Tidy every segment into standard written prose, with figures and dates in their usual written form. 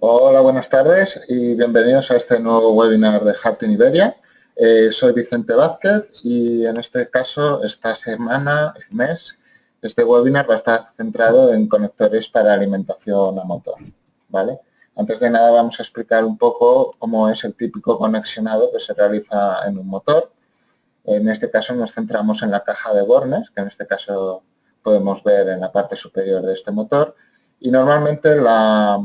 Hola, buenas tardes y bienvenidos a este nuevo webinar de Harting Iberia. Soy Vicente Vázquez y en este caso, esta semana, este mes, este webinar va a estar centrado en conectores para alimentación a motor, ¿vale? Antes de nada vamos a explicar un poco cómo es el típico conexionado que se realiza en un motor. En este caso nos centramos en la caja de bornes, que en este caso podemos ver en la parte superior de este motor, y normalmente la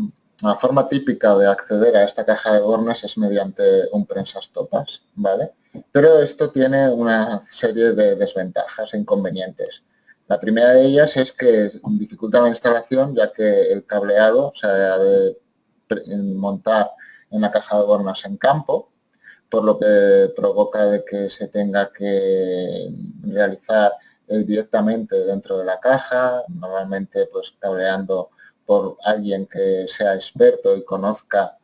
forma típica de acceder a esta caja de bornes es mediante un prensastopas, ¿vale? Pero esto tiene una serie de desventajas e inconvenientes. La primera de ellas es que dificulta la instalación, ya que el cableado se ha de montar en la caja de bornes en campo, por lo que provoca de que se tenga que realizar directamente dentro de la caja, normalmente pues cableando por alguien que sea experto y conozca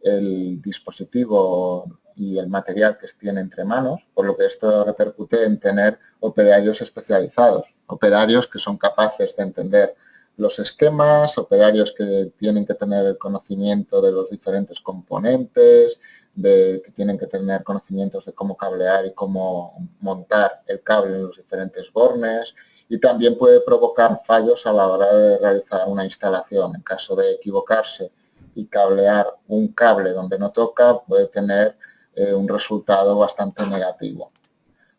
el dispositivo y el material que tiene entre manos, por lo que esto repercute en tener operarios especializados, operarios que son capaces de entender los esquemas, operarios que tienen que tener el conocimiento de los diferentes componentes, que tienen que tener conocimientos de cómo cablear y cómo montar el cable en los diferentes bornes, y también puede provocar fallos a la hora de realizar una instalación. En caso de equivocarse y cablear un cable donde no toca, puede tener un resultado bastante negativo.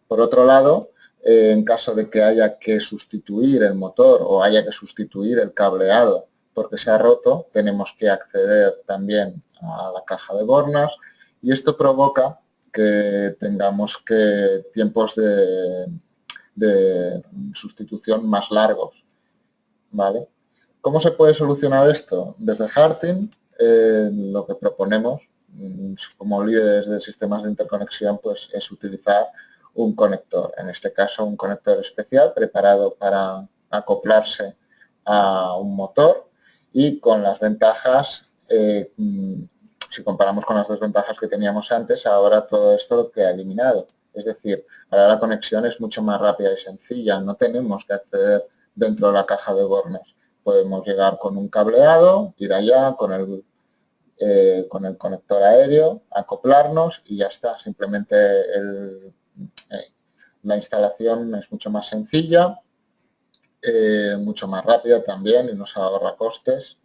Por otro lado, en caso de que haya que sustituir el motor o haya que sustituir el cableado porque se ha roto, tenemos que acceder también a la caja de bornas, y esto provoca que tengamos que tiempos de sustitución más largos, ¿vale? ¿Cómo se puede solucionar esto? Desde Harting, lo que proponemos como líderes de sistemas de interconexión, pues, es utilizar un conector, en este caso un conector especial preparado para acoplarse a un motor, y con las ventajas, si comparamos con las desventajas que teníamos antes, ahora todo esto lo queda eliminado. Es decir, ahora la conexión es mucho más rápida y sencilla, no tenemos que acceder dentro de la caja de bornes. Podemos llegar con un cableado, ir allá con el conector aéreo, acoplarnos y ya está. Simplemente la instalación es mucho más sencilla, mucho más rápida también y nos ahorra costes.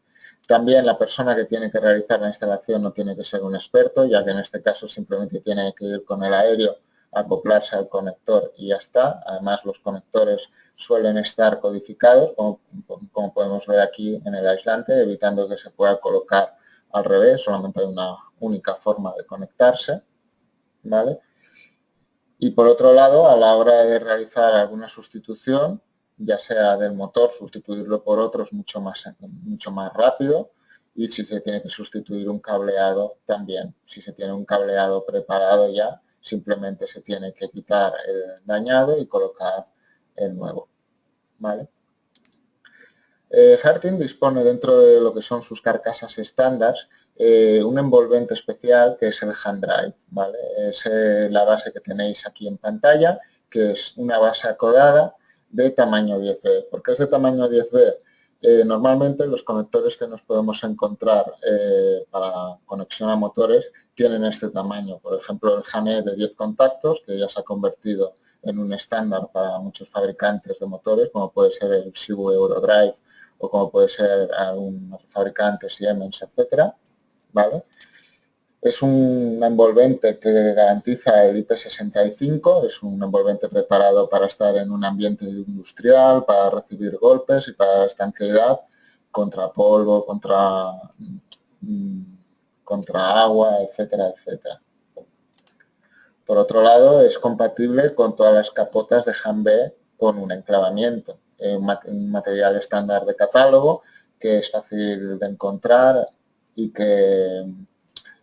También la persona que tiene que realizar la instalación no tiene que ser un experto, ya que en este caso simplemente tiene que ir con el aéreo, acoplarse al conector y ya está. Además, los conectores suelen estar codificados, como podemos ver aquí en el aislante, evitando que se pueda colocar al revés. Solamente hay una única forma de conectarse, ¿vale? Y por otro lado, a la hora de realizar alguna sustitución, ya sea del motor, sustituirlo por otro es mucho más rápido, y si se tiene que sustituir un cableado también. Si se tiene un cableado preparado ya, simplemente se tiene que quitar el dañado y colocar el nuevo, ¿vale? Harting dispone, dentro de lo que son sus carcasas estándar, un envolvente especial que es el hand drive, ¿vale? Es la base que tenéis aquí en pantalla, que es una base acodada de tamaño 10B. ¿Por qué es de tamaño 10B? Normalmente los conectores que nos podemos encontrar para conexión a motores tienen este tamaño. Por ejemplo, el JANE de 10 contactos, que ya se ha convertido en un estándar para muchos fabricantes de motores, como puede ser el Xibu Eurodrive o como puede ser algún fabricante, Siemens, etcétera, ¿vale? Es un envolvente que garantiza el IP65, es un envolvente preparado para estar en un ambiente industrial, para recibir golpes y para estanqueidad contra polvo, contra agua, etcétera, etcétera. Por otro lado, es compatible con todas las capotas de JAN B con un enclavamiento, un material estándar de catálogo que es fácil de encontrar y que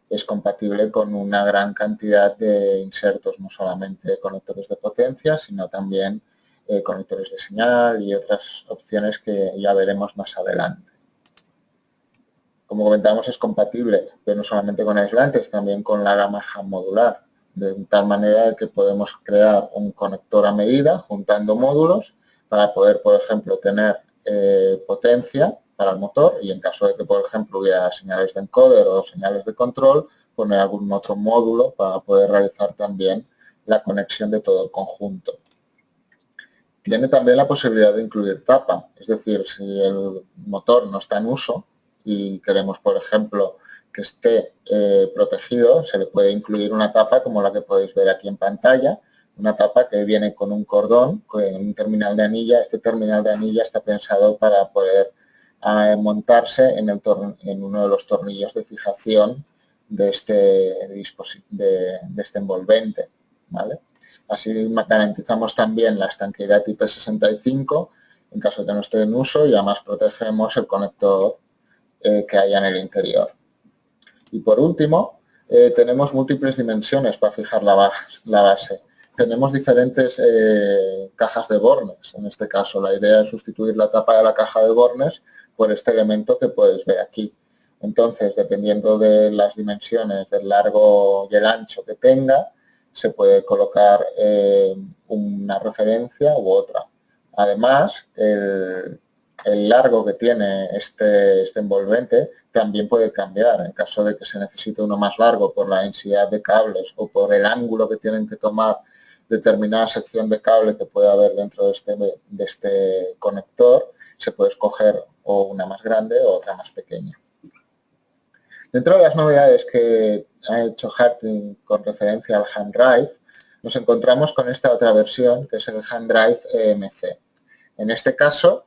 es compatible con una gran cantidad de insertos, no solamente conectores de potencia, sino también conectores de señal y otras opciones que ya veremos más adelante. Como comentamos, es compatible, pero no solamente con aislantes, también con la gama JAN modular, de tal manera que podemos crear un conector a medida juntando módulos para poder, por ejemplo, tener potencia para el motor y en caso de que, por ejemplo, hubiera señales de encoder o señales de control, poner algún otro módulo para poder realizar también la conexión de todo el conjunto. Tiene también la posibilidad de incluir tapa, es decir, si el motor no está en uso y queremos, por ejemplo, que esté protegido, se le puede incluir una tapa como la que podéis ver aquí en pantalla, una tapa que viene con un cordón, con un terminal de anilla. Este terminal de anilla está pensado para poder montarse en uno de los tornillos de fijación de este envolvente, ¿vale? Así garantizamos también la estanqueidad IP65 en caso de que no esté en uso y además protegemos el conector que haya en el interior. Y por último, tenemos múltiples dimensiones para fijar la base. Tenemos diferentes cajas de bornes. En este caso, la idea es sustituir la tapa de la caja de bornes por este elemento que podéis ver aquí. Entonces, dependiendo de las dimensiones, del largo y el ancho que tenga, se puede colocar una referencia u otra. Además, el largo que tiene este envolvente también puede cambiar en caso de que se necesite uno más largo por la densidad de cables o por el ángulo que tienen que tomar determinada sección de cable que puede haber dentro de este conector. Se puede escoger o una más grande o otra más pequeña. Dentro de las novedades que ha hecho Harting con referencia al HandDrive, nos encontramos con esta otra versión que es el HandDrive EMC. En este caso,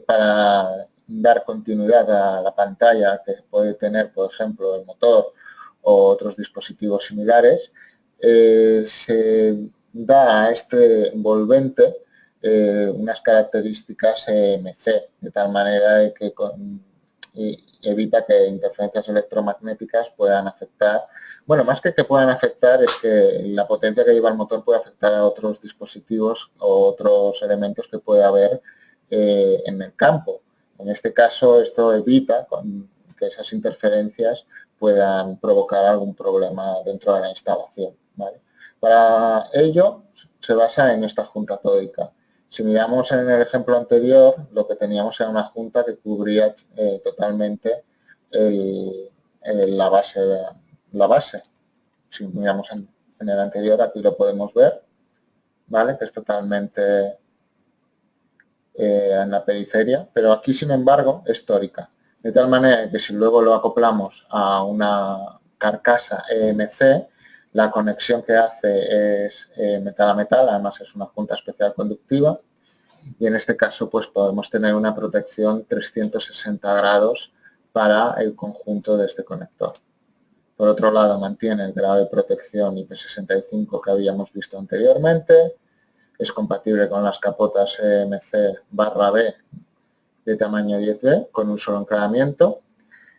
para dar continuidad a la pantalla que puede tener, por ejemplo, el motor o otros dispositivos similares, se da a este envolvente unas características EMC, de tal manera que evita que interferencias electromagnéticas puedan afectar. Bueno, más que puedan afectar, es que la potencia que lleva el motor puede afectar a otros dispositivos o otros elementos que puede haber en el campo. En este caso, esto evita que esas interferencias puedan provocar algún problema dentro de la instalación, ¿vale? Para ello, se basa en esta junta tórica. Si miramos en el ejemplo anterior, lo que teníamos era una junta que cubría totalmente la base. Si miramos en el anterior, aquí lo podemos ver, ¿vale? Que es totalmente en la periferia, pero aquí, sin embargo, es tórica. De tal manera que si luego lo acoplamos a una carcasa EMC, la conexión que hace es metal a metal, además es una junta especial conductiva y en este caso pues podemos tener una protección 360 grados para el conjunto de este conector. Por otro lado, mantiene el grado de protección IP65 que habíamos visto anteriormente, es compatible con las capotas EMC/B de tamaño 10B con un solo enclavamiento.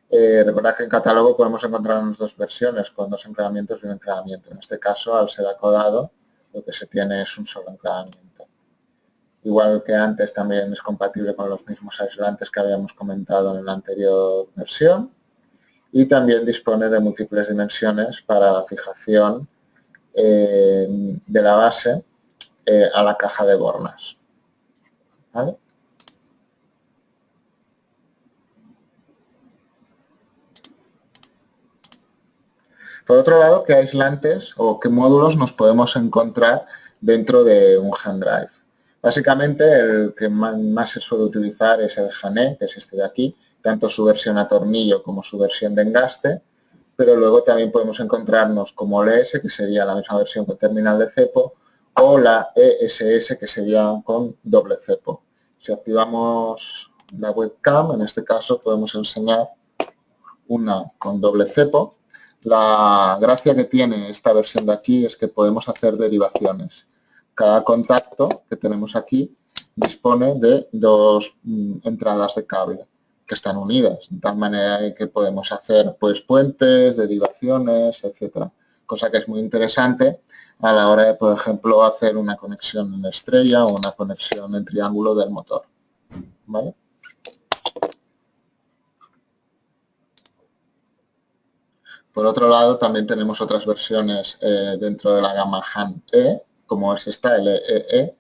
Recordad que en catálogo podemos encontrarnos dos versiones con dos enclavamientos y un enclavamiento. En este caso, al ser acodado, lo que se tiene es un solo enclavamiento. Igual que antes, también es compatible con los mismos aislantes que habíamos comentado en la anterior versión. Y también dispone de múltiples dimensiones para la fijación de la base a la caja de bornas. ¿Vale? Por otro lado, ¿qué aislantes o qué módulos nos podemos encontrar dentro de un HandDrive? Básicamente, el que más se suele utilizar es el HANE, que es este de aquí, tanto su versión a tornillo como su versión de engaste, pero luego también podemos encontrarnos como el ES, que sería la misma versión con terminal de cepo, o la ESS, que sería con doble cepo. Si activamos la webcam, en este caso podemos enseñar una con doble cepo. La gracia que tiene esta versión de aquí es que podemos hacer derivaciones. Cada contacto que tenemos aquí dispone de dos entradas de cable que están unidas, de tal manera que podemos hacer pues puentes, derivaciones, etcétera. Cosa que es muy interesante a la hora de, por ejemplo, hacer una conexión en estrella o una conexión en triángulo del motor. ¿Vale? Por otro lado, también tenemos otras versiones dentro de la gama HAN-E, como es esta, el EE,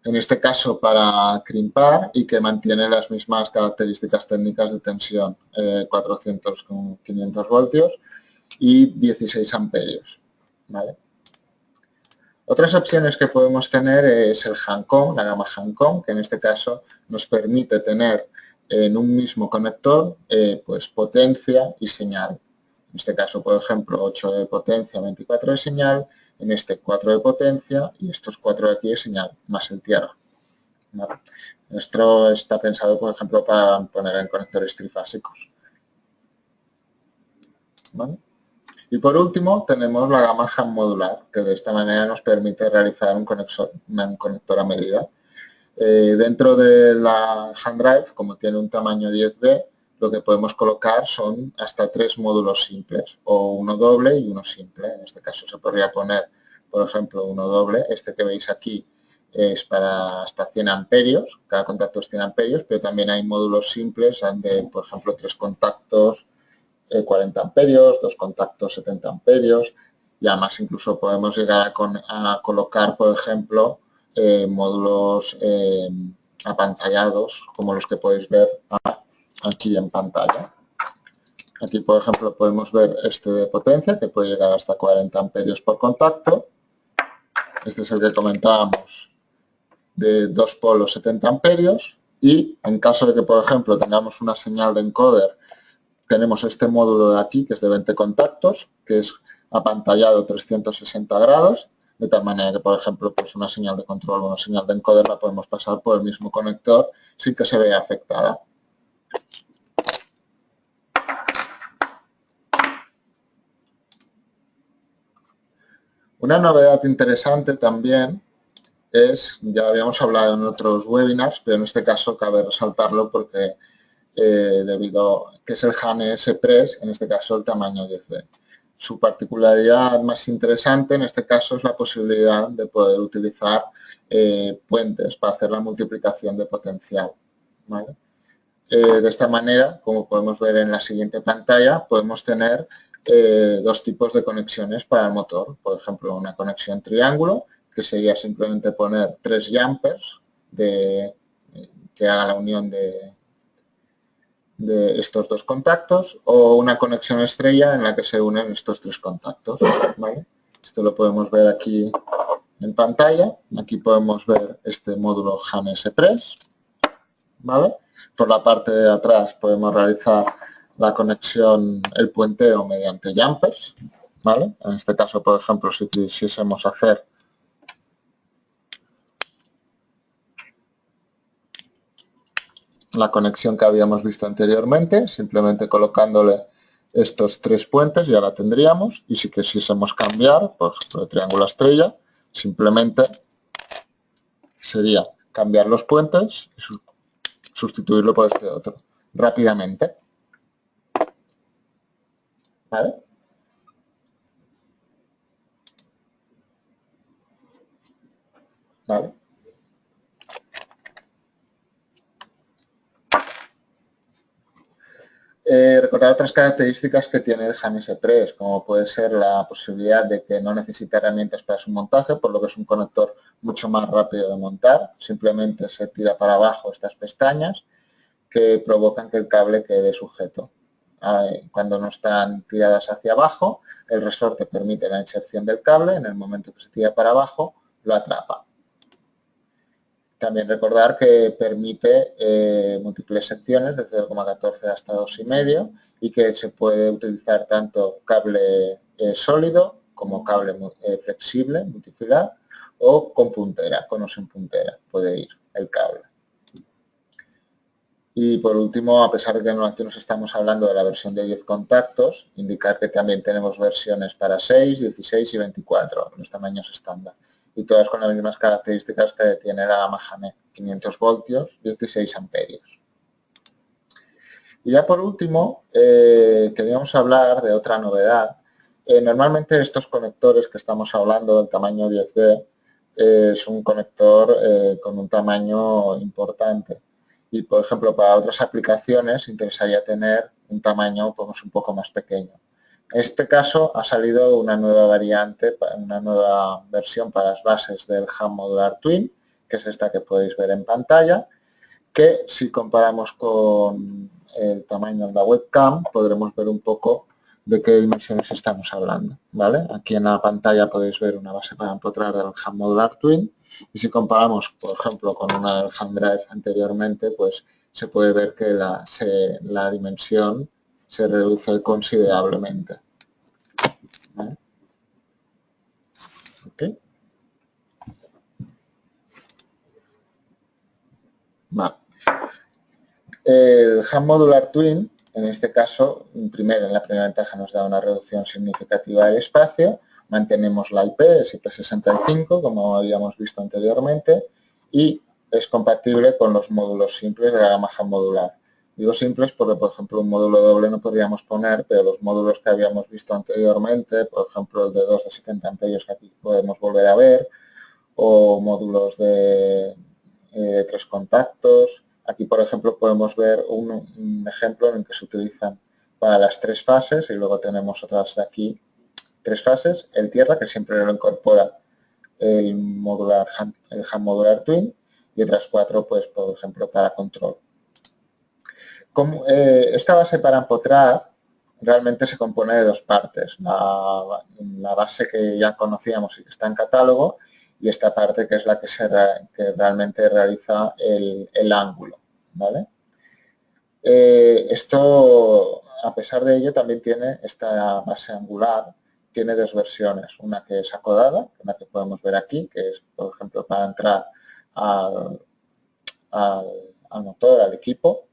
en este caso para crimpar y que mantiene las mismas características técnicas de tensión, 400 con 500 voltios y 16 amperios. ¿Vale? Otras opciones que podemos tener es el Hancom, la gama Hancom, que en este caso nos permite tener en un mismo conector pues potencia y señal. En este caso, por ejemplo, 8 de potencia, 24 de señal, en este 4 de potencia y estos 4 de aquí de señal, más el tierra. ¿Vale? Esto está pensado, por ejemplo, para poner en conectores trifásicos. ¿Vale? Y por último tenemos la gama HAM modular, que de esta manera nos permite realizar un conector a medida. Dentro de la HAM Drive, como tiene un tamaño 10B, lo que podemos colocar son hasta 3 módulos simples, o uno doble y uno simple. En este caso se podría poner, por ejemplo, uno doble. Este que veis aquí es para hasta 100 amperios, cada contacto es 100 amperios, pero también hay módulos simples de, por ejemplo, 3 contactos, 40 amperios, 2 contactos 70 amperios y además incluso podemos llegar a colocar, por ejemplo, módulos apantallados como los que podéis ver aquí en pantalla. Aquí, por ejemplo, podemos ver este de potencia que puede llegar hasta 40 amperios por contacto. Este es el que comentábamos de 2 polos 70 amperios y en caso de que, por ejemplo, tengamos una señal de encoder, tenemos este módulo de aquí, que es de 20 contactos, que es apantallado 360 grados, de tal manera que, por ejemplo, pues una señal de control o una señal de encoder la podemos pasar por el mismo conector sin que se vea afectada. Una novedad interesante también es, ya habíamos hablado en otros webinars, pero en este caso cabe resaltarlo porque debido a que es el HANES Press, en este caso el tamaño 10B. Su particularidad más interesante en este caso es la posibilidad de poder utilizar puentes para hacer la multiplicación de potencial. ¿Vale? De esta manera, como podemos ver en la siguiente pantalla, podemos tener dos tipos de conexiones para el motor. Por ejemplo, una conexión triángulo, que sería simplemente poner 3 jumpers que haga la unión de estos dos contactos, o una conexión estrella en la que se unen estos 3 contactos. ¿Vale? Esto lo podemos ver aquí en pantalla. Aquí podemos ver este módulo HANES Press. ¿Vale? Por la parte de atrás podemos realizar la conexión, el puenteo mediante jumpers. ¿Vale? En este caso, por ejemplo, si quisiésemos hacer la conexión que habíamos visto anteriormente, simplemente colocándole estos 3 puentes ya la tendríamos, y si quisiésemos cambiar, por ejemplo, de triángulo a estrella, simplemente sería cambiar los puentes y sustituirlo por este otro, rápidamente. ¿Vale? ¿Vale? Recordar otras características que tiene el HANES Press, como puede ser la posibilidad de que no necesite herramientas para su montaje, por lo que es un conector mucho más rápido de montar. Simplemente se tira para abajo estas pestañas que provocan que el cable quede sujeto. Cuando no están tiradas hacia abajo, el resorte permite la inserción del cable, en el momento que se tira para abajo, lo atrapa. También recordar que permite múltiples secciones, de 0,14 hasta 2,5, y que se puede utilizar tanto cable sólido como cable flexible, multifilar, o con puntera, con o sin puntera, puede ir el cable. Y por último, a pesar de que aquí nos estamos hablando de la versión de 10 contactos, indicar que también tenemos versiones para 6, 16 y 24, los tamaños estándar. Y todas con las mismas características que tiene la gama HANES, 500 voltios, 16 amperios. Y ya por último, queríamos hablar de otra novedad. Normalmente estos conectores que estamos hablando del tamaño 10B es un conector con un tamaño importante. Y, por ejemplo, para otras aplicaciones interesaría tener un tamaño pues, un poco más pequeño. En este caso ha salido una nueva variante, una nueva versión para las bases del HAM Modular Twin, que es esta que podéis ver en pantalla, que si comparamos con el tamaño de la webcam podremos ver un poco de qué dimensiones estamos hablando, ¿vale? Aquí en la pantalla podéis ver una base para empotrar del Ham Modular Twin y si comparamos, por ejemplo, con una del Ham Drive anteriormente, pues se puede ver que la dimensión se reduce considerablemente. ¿Vale? Okay. Vale. El Ham Modular Twin, en este caso, en la primera ventaja nos da una reducción significativa del espacio, mantenemos la IP, es IP65, como habíamos visto anteriormente, y es compatible con los módulos simples de la gama Ham Modular. Digo simples porque, por ejemplo, un módulo doble no podríamos poner, pero los módulos que habíamos visto anteriormente, por ejemplo, el de 2 de 70 amperios que aquí podemos volver a ver, o módulos de 3 contactos. Aquí, por ejemplo, podemos ver un ejemplo en el que se utilizan para las 3 fases y luego tenemos otras de aquí, 3 fases, el tierra, que siempre lo incorpora el Ham Modular Twin, y otras 4, pues, por ejemplo, para control. Esta base para empotrar realmente se compone de 2 partes. La base que ya conocíamos y que está en catálogo, y esta parte que es la que realmente realiza el ángulo, ¿vale? Esto, a pesar de ello, también tiene esta base angular, tiene 2 versiones, una que es acodada, la que podemos ver aquí, que es, por ejemplo, para entrar al motor, al equipo,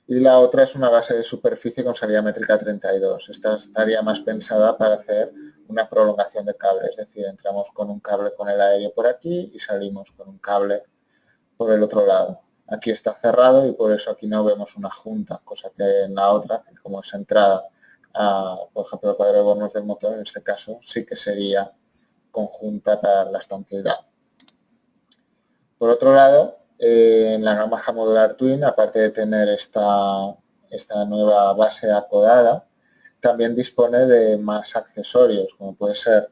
y la otra es una base de superficie con salida métrica 32. Esta estaría más pensada para hacer una prolongación de cable, es decir, entramos con un cable con el aéreo por aquí y salimos con un cable por el otro lado. Aquí está cerrado y por eso aquí no vemos una junta, cosa que en la otra, como es entrada, por ejemplo, el cuadro de bornos del motor, en este caso sí que sería conjunta para la estanqueidad. Por otro lado, en la gama Ham Modular Twin, aparte de tener esta nueva base acodada, también dispone de más accesorios, como puede ser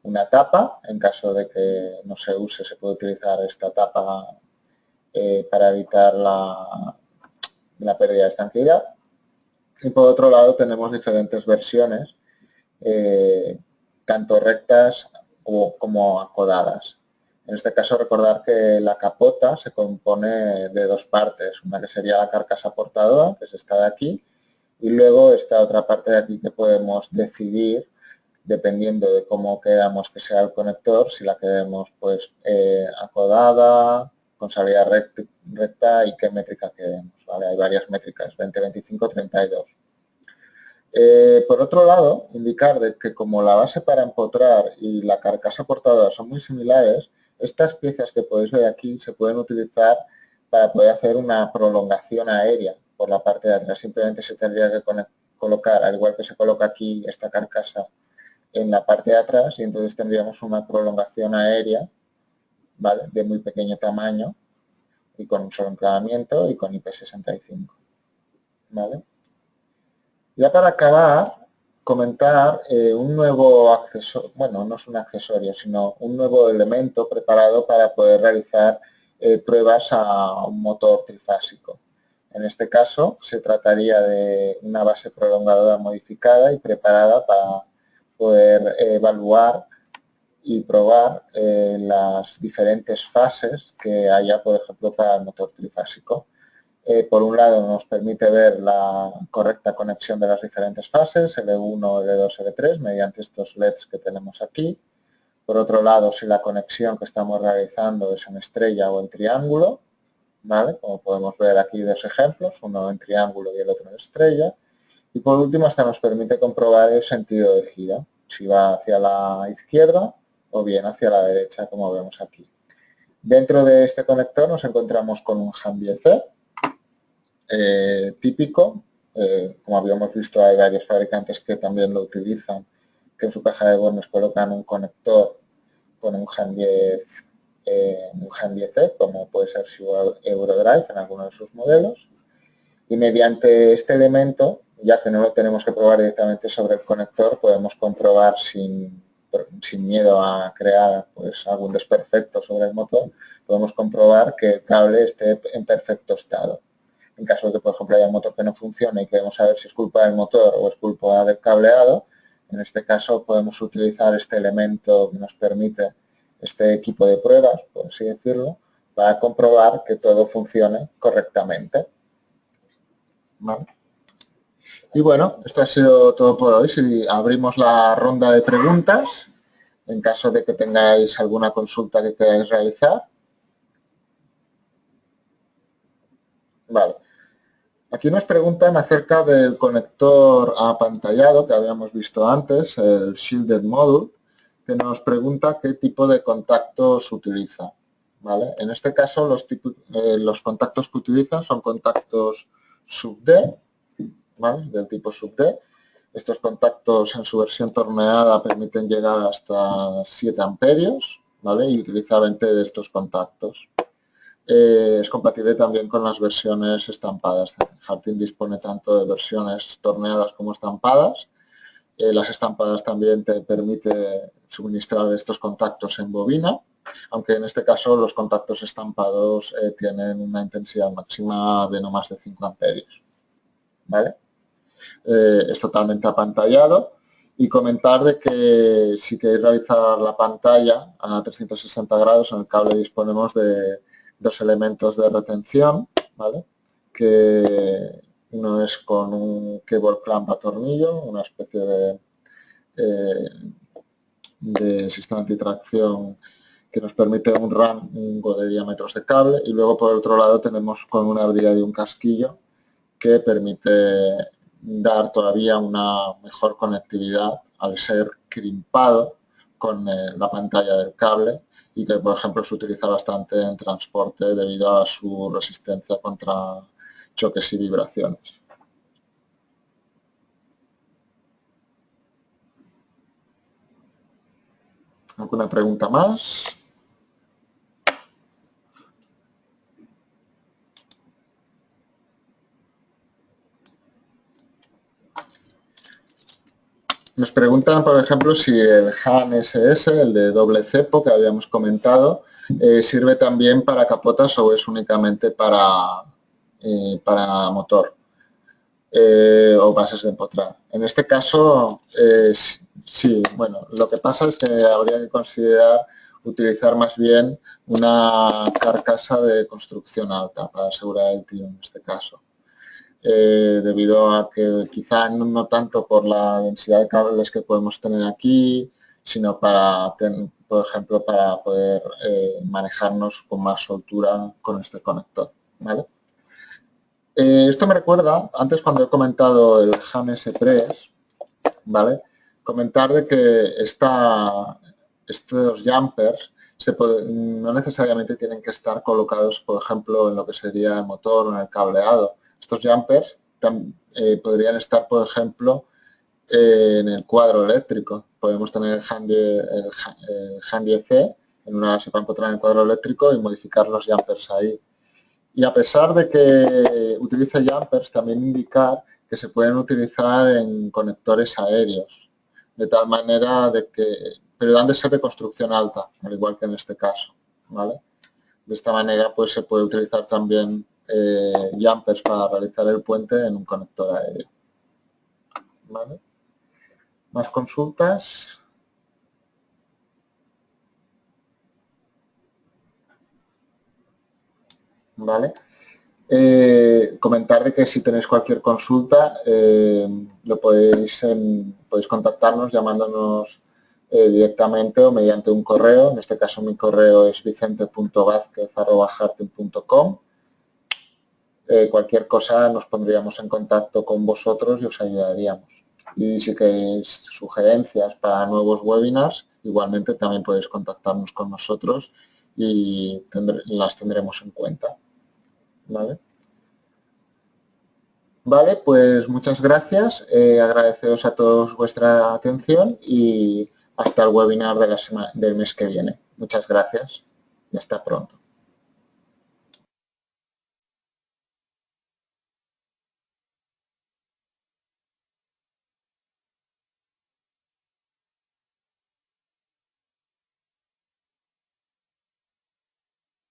una tapa, en caso de que no se use, se puede utilizar esta tapa para evitar la pérdida de estanqueidad. Y por otro lado tenemos diferentes versiones, tanto rectas como acodadas. En este caso recordar que la capota se compone de 2 partes, una que sería la carcasa portadora, que es esta de aquí, y luego esta otra parte de aquí que podemos decidir, dependiendo de cómo queramos que sea el conector, si la queremos pues acodada, con salida recta y qué métrica queremos, ¿vale? Hay varias métricas, 20, 25, 32. Por otro lado, indicar de que como la base para empotrar y la carcasa portadora son muy similares, estas piezas que podéis ver aquí se pueden utilizar para poder hacer una prolongación aérea por la parte de atrás. Simplemente se tendría que colocar, al igual que se coloca aquí esta carcasa, en la parte de atrás, y entonces tendríamos una prolongación aérea, ¿vale?, de muy pequeño tamaño y con un solo enclavamiento y con IP65, ¿vale? Ya para acabar, comentar un nuevo accesorio, bueno, no es un accesorio, sino un nuevo elemento preparado para poder realizar pruebas a un motor trifásico. En este caso, se trataría de una base prolongadora modificada y preparada para poder evaluar y probar las diferentes fases que haya, por ejemplo, para el motor trifásico. Por un lado nos permite ver la correcta conexión de las diferentes fases, L1, L2, L3, mediante estos LEDs que tenemos aquí. Por otro lado, si la conexión que estamos realizando es en estrella o en triángulo, ¿vale?, como podemos ver aquí 2 ejemplos, uno en triángulo y el otro en estrella. Y por último, hasta nos permite comprobar el sentido de gira, si va hacia la izquierda o bien hacia la derecha, como vemos aquí. Dentro de este conector nos encontramos con un Ham 10C, típico, como habíamos visto hay varios fabricantes que también lo utilizan, que en su caja de bornes colocan un conector con un Ham 10C, como puede ser su Eurodrive en alguno de sus modelos, y mediante este elemento, ya que no lo tenemos que probar directamente sobre el conector, podemos comprobar sin sin miedo a crear pues, algún desperfecto sobre el motor, podemos comprobar que el cable esté en perfecto estado. En caso de que, por ejemplo, haya un motor que no funcione y queremos saber si es culpa del motor o es culpa del cableado, en este caso podemos utilizar este elemento que nos permite este equipo de pruebas, por así decirlo, para comprobar que todo funcione correctamente. ¿Vale? Y bueno, esto ha sido todo por hoy. Si abrimos la ronda de preguntas, en caso de que tengáis alguna consulta que queráis realizar. Vale. Aquí nos preguntan acerca del conector apantallado que habíamos visto antes, el Shielded Module, que nos pregunta qué tipo de contactos utiliza. ¿Vale? En este caso, los contactos que utiliza son contactos sub-D, ¿vale? Del tipo sub-D. Estos contactos en su versión torneada permiten llegar hasta 7 amperios, ¿vale? Y utiliza 20 de estos contactos. Es compatible también con las versiones estampadas. Harting dispone tanto de versiones torneadas como estampadas. Las estampadas también te permite suministrar estos contactos en bobina, aunque en este caso los contactos estampados tienen una intensidad máxima de no más de 5 amperios. ¿Vale? Es totalmente apantallado. Y comentar de que si queréis realizar la pantalla a 360 grados, en el cable disponemos de dos elementos de retención, ¿vale? Que uno es con un cable clamp a tornillo, una especie de sistema antitracción que nos permite un rango de diámetros de cable, y luego por otro lado tenemos con una brida y un casquillo que permite dar todavía una mejor conectividad al ser crimpado con la pantalla del cable, y que, por ejemplo, se utiliza bastante en transporte debido a su resistencia contra choques y vibraciones. ¿Alguna pregunta más? Nos preguntan, por ejemplo, si el Han SS, el de doble cepo que habíamos comentado, sirve también para capotas o es únicamente para motor o bases de empotrar. En este caso, sí. Bueno, lo que pasa es que habría que considerar utilizar más bien una carcasa de construcción alta para asegurar el tiro en este caso. Debido a que quizá no tanto por la densidad de cables que podemos tener aquí, sino para, por ejemplo, para poder manejarnos con más soltura con este conector. ¿Vale? Esto me recuerda, antes cuando he comentado el Han S3, ¿vale? Comentar de que estos jumpers no necesariamente tienen que estar colocados, por ejemplo, en lo que sería el motor o en el cableado. Estos jumpers podrían estar, por ejemplo, en el cuadro eléctrico. Podemos tener el Han 10C se puede encontrar en el cuadro eléctrico y modificar los jumpers ahí. Y a pesar de que utilice jumpers, también indicar que se pueden utilizar en conectores aéreos, de tal manera de que, pero han de ser de construcción alta, al igual que en este caso, ¿vale? De esta manera, pues se puede utilizar también jumpers para realizar el puente en un conector aéreo. ¿Vale? ¿Más consultas? ¿Vale? Comentar de que si tenéis cualquier consulta podéis contactarnos llamándonos directamente o mediante un correo. En este caso mi correo es vicente.vazquez@harting.com. Cualquier cosa nos pondríamos en contacto con vosotros y os ayudaríamos. Y si queréis sugerencias para nuevos webinars, igualmente también podéis contactarnos con nosotros y las tendremos en cuenta. ¿Vale? Vale, pues muchas gracias. Agradeceros a todos vuestra atención y hasta el webinar del mes que viene. Muchas gracias y hasta pronto.